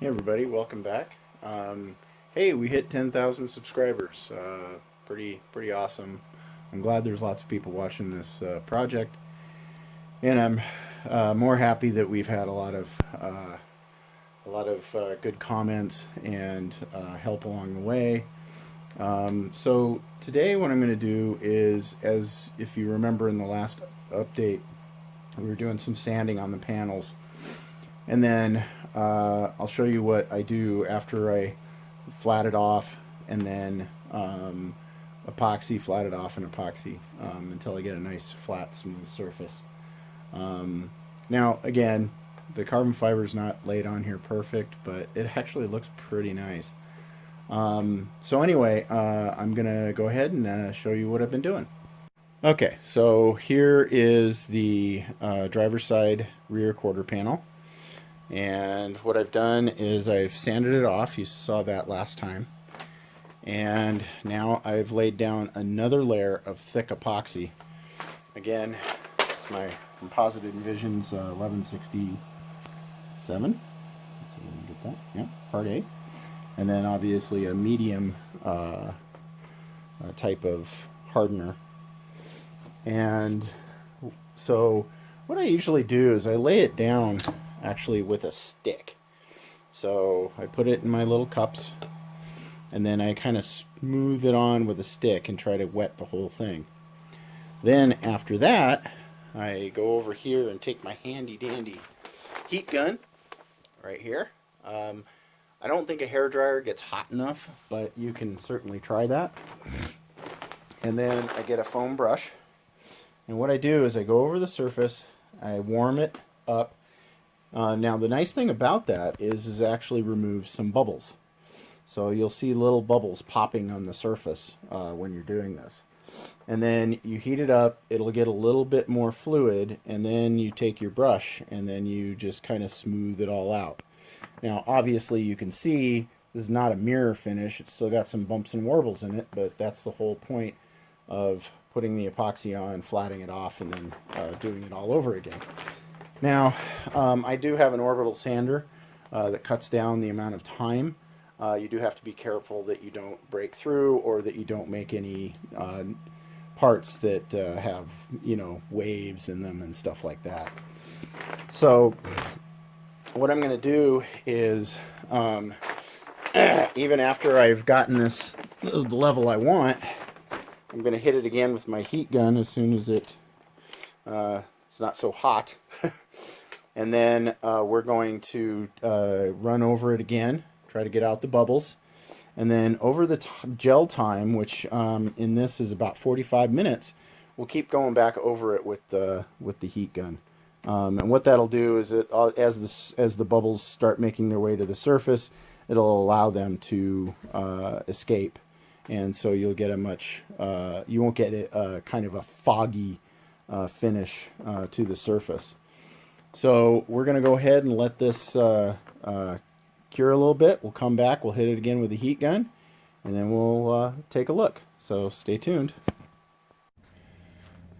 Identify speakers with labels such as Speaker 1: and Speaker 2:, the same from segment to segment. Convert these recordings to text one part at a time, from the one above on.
Speaker 1: Hey everybody, welcome back. Hey, we hit 10,000 subscribers. Pretty awesome. I'm glad there's lots of people watching this project, and I'm more happy that we've had a lot of good comments and help along the way. So today, what I'm going to do is, as if you remember in the last update, we were doing some sanding on the panels. And then I'll show you what I do after I flat it off, and then epoxy, flat it off, and epoxy until I get a nice flat smooth surface. Now again, the carbon fiber is not laid on here perfect, but it actually looks pretty nice. So anyway, I'm gonna go ahead and show you what I've been doing. Okay, so here is the driver's side rear quarter panel. And what I've done is I've sanded it off. You saw that last time. And now I've laid down another layer of thick epoxy. Again, it's my Composite Envisions 1167. Let's see if we can get that. Yeah, part A. And then obviously a medium type of hardener. And so what I usually do is I lay it down actually with a stick. So I put it in my little cups, and then I kind of smooth it on with a stick and try to wet the whole thing. Then after that, I go over here and take my handy dandy heat gun right here. I don't think a hairdryer gets hot enough, but you can certainly try that. And then I get a foam brush, and what I do is I go over the surface, I warm it up. Now the nice thing about that is actually removes some bubbles. So you'll see little bubbles popping on the surface when you're doing this. And then you heat it up, it'll get a little bit more fluid, and then you take your brush and then you just kind of smooth it all out. Now obviously you can see this is not a mirror finish, it's still got some bumps and warbles in it, but that's the whole point of putting the epoxy on, flattening it off, and then doing it all over again. Now, I do have an orbital sander that cuts down the amount of time. You do have to be careful that you don't break through or that you don't make any parts that have, waves in them and stuff like that. So, what I'm going to do is, even after I've gotten this the level I want, I'm going to hit it again with my heat gun as soon as it's not so hot. And then we're going to run over it again, try to get out the bubbles. And then over the gel time, which in this is about 45 minutes, we'll keep going back over it with the heat gun. And what that'll do is as the bubbles start making their way to the surface, it'll allow them to escape. And so you'll get you won't get a kind of a foggy finish to the surface. So we're going to go ahead and let this cure a little bit. We'll come back, we'll hit it again with the heat gun, and then we'll take a look. So stay tuned.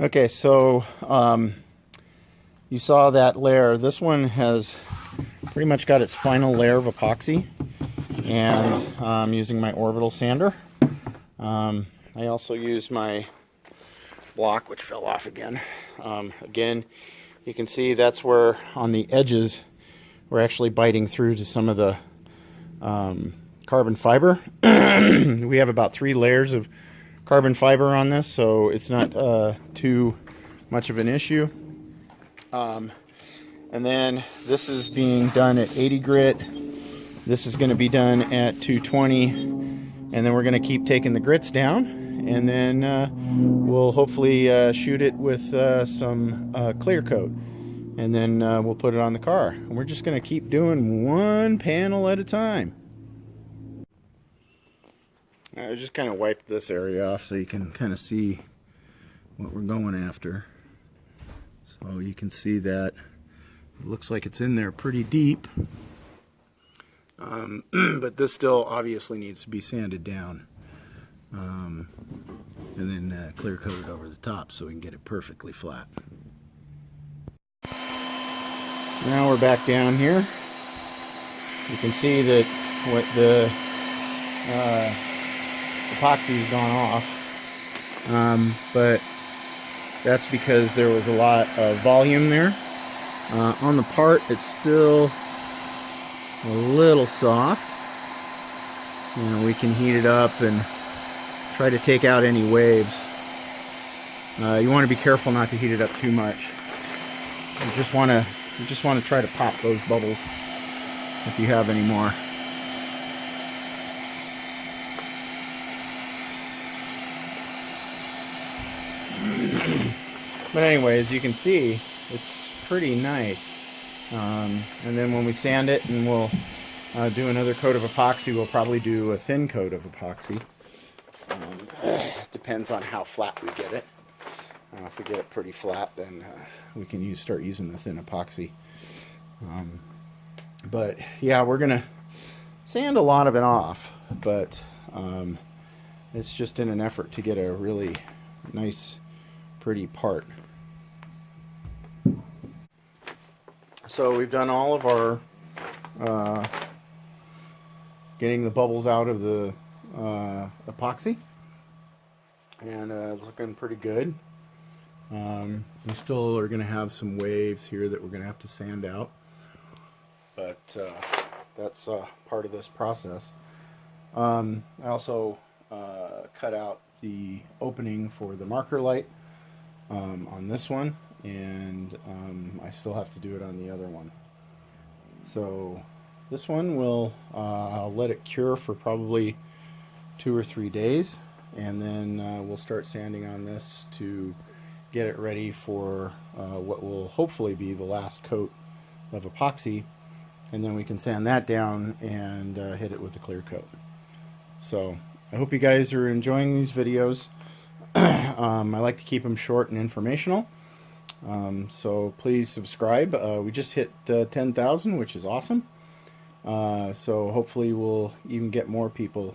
Speaker 1: Okay, so you saw that layer. This one has pretty much got its final layer of epoxy, and I'm using my orbital sander. I also use my block, which fell off again. Again, you can see that's where on the edges we're actually biting through to some of the carbon fiber. We have about 3 layers of carbon fiber on this, so it's not too much of an issue. And then this is being done at 80 grit. This is going to be done at 220, and then we're going to keep taking the grits down, and then we'll hopefully shoot it with some clear coat, and then we'll put it on the car. And we're just going to keep doing one panel at a time. I just kind of wiped this area off so you can kind of see what we're going after. So you can see that it looks like it's in there pretty deep. But this still obviously needs to be sanded down. And then clear coated over the top so we can get it perfectly flat. So now we're back down here. You can see that what the epoxy's gone off, but that's because there was a lot of volume there. On the part, it's still a little soft. You know, we can heat it up and try to take out any waves. You want to be careful not to heat it up too much. You just want to try to pop those bubbles if you have any more. But anyway, as you can see, it's pretty nice. And then when we sand it and we'll do another coat of epoxy, we'll probably do a thin coat of epoxy. Depends on how flat we get it. If we get it pretty flat, then we can start using the thin epoxy. But yeah, we're gonna sand a lot of it off, but it's just in an effort to get a really nice, pretty part. So we've done all of our getting the bubbles out of the epoxy, and it's looking pretty good. We still are going to have some waves here that we're going to have to sand out, but that's part of this process. I also cut out the opening for the marker light on this one, and I still have to do it on the other one. So this one will I'll let it cure for probably 2 or 3 days, and then we'll start sanding on this to get it ready for what will hopefully be the last coat of epoxy, and then we can sand that down and hit it with a clear coat. So I hope you guys are enjoying these videos. I like to keep them short and informational, so please subscribe. We just hit 10,000, which is awesome. So hopefully we'll even get more people,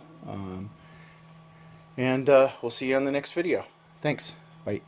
Speaker 1: and we'll see you on the next video. Thanks. Bye.